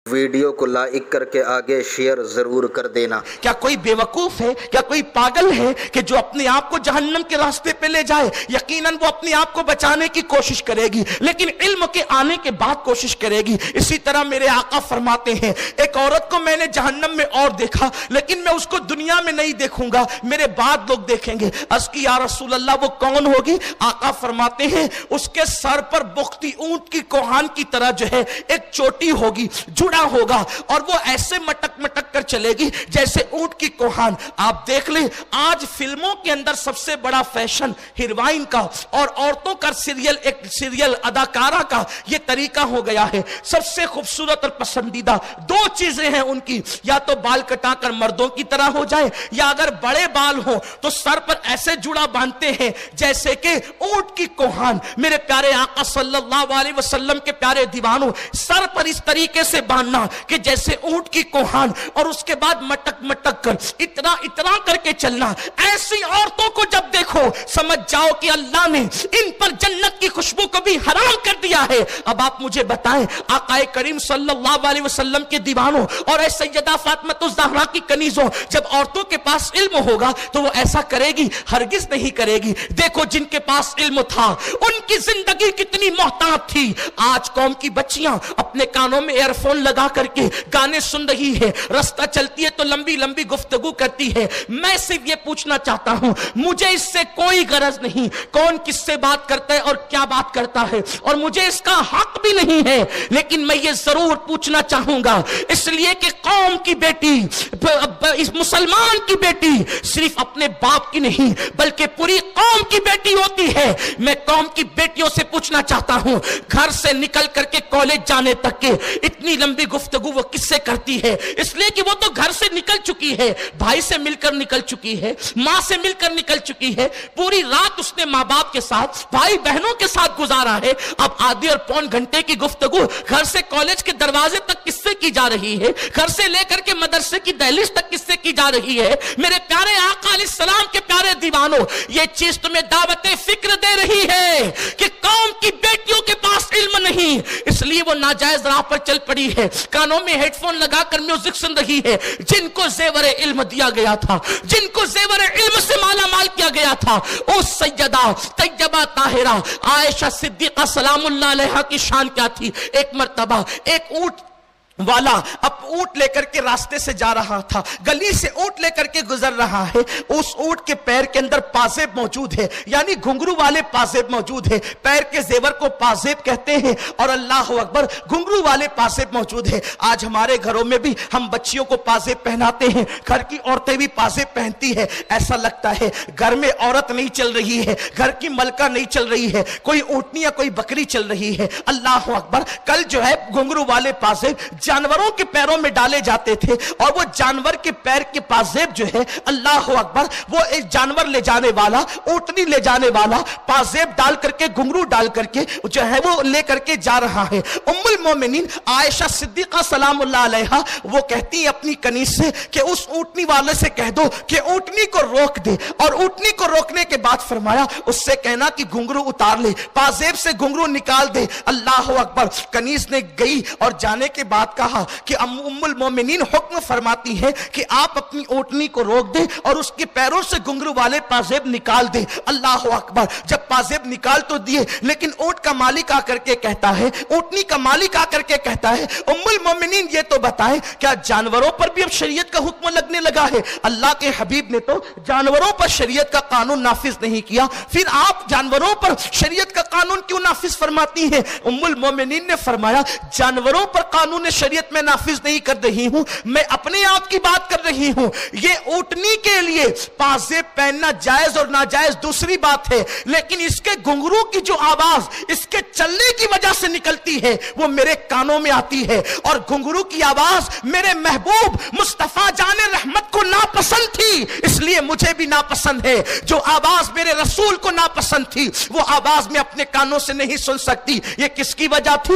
Video کو like کر کے آگے شیئر ضرور کر دینا۔ کیا کوئی بیوقوف ہے، کیا کوئی پاگل ہے کہ جو اپنے آپ کو جہنم کے راستے پہ لے جائے؟ یقیناً وہ اپنے آپ کو بچانے کی کوشش کرے گی، لیکن علم کے آنے کے بعد کوشش کرے گی۔ اسی طرح میرے آقا فرماتے ہیں ایک عورت کو میں نے جہنم میں اور دیکھا، لیکن میں اس کو دنیا میں نہیں دیکھوں گا، میرے بعد لوگ دیکھیں گے۔ عرض کی یا رسول اللہ وہ کون ہوگی؟ آقا فرماتے ہیں اس کے سر پر بختی اونٹ کی کوہان کی طرح جو ہے ایک چوٹی ہوگی، جڑا ہوگا، اور وہ ایسے مٹک مٹک کر چلے گی جیسے اونٹ کی کوہان۔ آپ دیکھ لیں آج فلموں کے اندر سب سے بڑا فیشن ہیروائن کا اور عورتوں کا سیریل اداکارہ کا یہ طریقہ ہو گیا ہے۔ سب سے خوبصورت اور پسندیدہ دو چیزیں ہیں ان کی، یا تو بال کٹا کر مردوں کی طرح ہو جائے، یا اگر بڑے بال ہوں تو سر پر ایسے جڑا باندھتے ہیں جیسے کہ اونٹ کی کوہان۔ میرے پیارے آقا صلی اللہ علیہ وسلم کے پیارے دیوانوں، سر پر اس طریقے سے باندھنا کہ جیسے اونٹ کی کوہان، اور اس کے بعد مٹک مٹک کر اتنا اتنا کر کے چلنا۔ ایسی عورتوں کو جب دیکھو سمجھ جاؤ کہ اللہ نے ان پر جنت کی خوشبو کو بھی حرام کر دیا ہے۔ اب آپ مجھے بتائیں آقا کریم صلی اللہ علیہ وسلم کے دیوانوں اور اے سیدہ فاطمہ الزہرا کی کنیزوں، جب عورتوں کے پاس علم ہوگا تو وہ ایسا کرے گی؟ ہرگز نہیں کرے گی۔ دیکھو جن کے پاس علم تھا ان کی زندگی کتنی محتاط تھی۔ آج قوم کی بچیاں اپنے کانوں میں ایئر فون لگا کر کے گانے سن رہی ہے، رستہ چلتی ہے تو لمبی لمبی گفتگو کرتی ہے۔ میں صرف یہ پوچھنا چاہتا ہوں، مجھے اس سے کوئی غرض نہیں کون کس سے بات کرتا ہے اور کیا بات کرتا ہے، اور مجھے اس کا حق بھی نہیں ہے، لیکن میں یہ ضرور پوچھنا چاہوں گا اس لیے کہ قوم کی بیٹی، اس مسلمان کی بیٹی صرف اپنے باپ کی نہیں بلکہ پوری قوم کی بیٹی ہوتی ہے۔ میں قوم کی بیٹیوں سے پوچھنا چاہتا ہوں گھر سے نکل کر کے کالج جانے تک کے اتنی لمبی گفتگو وہ کس سے کرتی ہے؟ اس لیے کہ وہ تو گھر سے نکل چکی ہے، بھائی سے مل کر نکل چکی ہے، ماں سے مل کر نکل چکی ہے، پوری رات اس نے ماں باپ کے ساتھ، بھائی بہنوں کے ساتھ گزارا ہے۔ اب آدھی اور پون گھنٹے کی گفتگو گھر سے کالج کے دروازے تک کس سے کی جا رہی ہے؟ گھر سے لے کر کے مدرسے کی دہلیز تک کس سے کی جا رہی ہے؟ میرے پیارے آقا علیہ السلام کے پیارے دیوانوں، یہ چیز تمہیں دعوت فکر دے رہی ہے کہ قوم کی بیٹیوں کے پاس علم نہیں، اس لیے وہ ناجائز راہ پر چل پڑی ہے، کانوں میں ہیڈ فون لگا کر میوزک سن رہی ہے۔ جن کو زیور علم دیا گیا تھا، جن کو زیور علم سے مالا مال کیا گیا تھا، اس سیدہ طیبہ طاہرہ عائشہ صدیقہ سلام اللہ علیہا کی شان کیا تھی؟ ایک مرتبہ ایک اونٹ والا اب اونٹ لے کر کے راستے سے جا رہا تھا، گلی سے اونٹ لے کر کے گزر رہا ہے، اس اونٹ کے پیر کے اندر پازیب موجود ہے، یعنی گھنگرو والے پازیب موجود ہے، پیر کے زیور کو پازیب کہتے ہیں، اور اللہ اکبر گھنگرو والے پازیب موجود ہے۔ آج ہمارے گھروں میں بھی ہم بچیوں کو پازیب پہناتے ہیں، گھر کی عورتیں بھی پازیب پہنتی ہے، ایسا لگتا ہے گھر میں عورت نہیں چل رہی ہے، گھر کی ملکہ نہیں چل رہی ہے، کوئی اونٹنی یا کوئی بکری چل رہی ہے۔ اللہ اکبر، کل جو ہے گھنگرو والے پازیب جانوروں کے پیروں میں ڈالے جاتے تھے، اور وہ جانور کے پیر کے پازیب جو ہے اللہ اکبر وہ ایک جانور لے جانے والا، اونٹنی لے جانے والا پازیب ڈال کر کے، گھنگرو ڈال کر کے جو ہے وہ لے کر کے جا رہا ہے۔ ام المومنین عائشہ صدیقہ سلام اللہ علیہا وہ کہتی ہے اپنی کنیز سے کہ اس اونٹنی والے سے کہہ دو کہ اونٹنی کو روک دے، اور اونٹنی کو روکنے کے بعد فرمایا اس سے کہنا کہ گھنگرو اتار لے، پازیب سے گھنگرو نکال دے۔ اللہ اکبر، کنیز نے گئی اور جانے کے بعد کہا کہ ام المومنین حکم فرماتی ہے کہ آپ اپنی اونٹنی کو روک دیں اور اس کے پیروں سے گھنگرو والے پازیب نکال دیں۔ اللہ اکبر، جب پازیب نکال تو دیے، لیکن اونٹ کا مالک آ کر کے کہتا ہے، اونٹنی کا مالک آ کر کے کہتا ہے ام المومنین یہ تو بتائیں کیا جانوروں پر بھی اب شریعت کا حکم لگنے لگا ہے؟ اللہ کے حبیب نے تو جانوروں پر شریعت کا قانون نافذ نہیں کیا، پھر آپ جانوروں پر شریعت کا قانون کیوں نافذ فرماتی ہیں؟ ام المومنین نے فرمایا جانوروں پر قانون شریعت میں نافذ نہیں کر رہی ہوں، میں اپنے آپ کی بات کر رہی ہوں۔ یہ اونٹنی کے لیے پازیب پہننا جائز اور ناجائز دوسری بات ہے، لیکن اس کے گھنگرو کی جو آواز اس کے چلنے کی وجہ سے نکلتی ہے وہ میرے کانوں میں آتی ہے، اور گھنگرو کی آواز میرے محبوب مصطفیٰ جان رحمت کو ناپسند تھی، اس لیے مجھے بھی ناپسند ہے۔ جو آواز میرے رسول کو ناپسند تھی وہ آواز میں اپنے کانوں سے نہیں سن سکتی۔ یہ کس کی وجہ تھی؟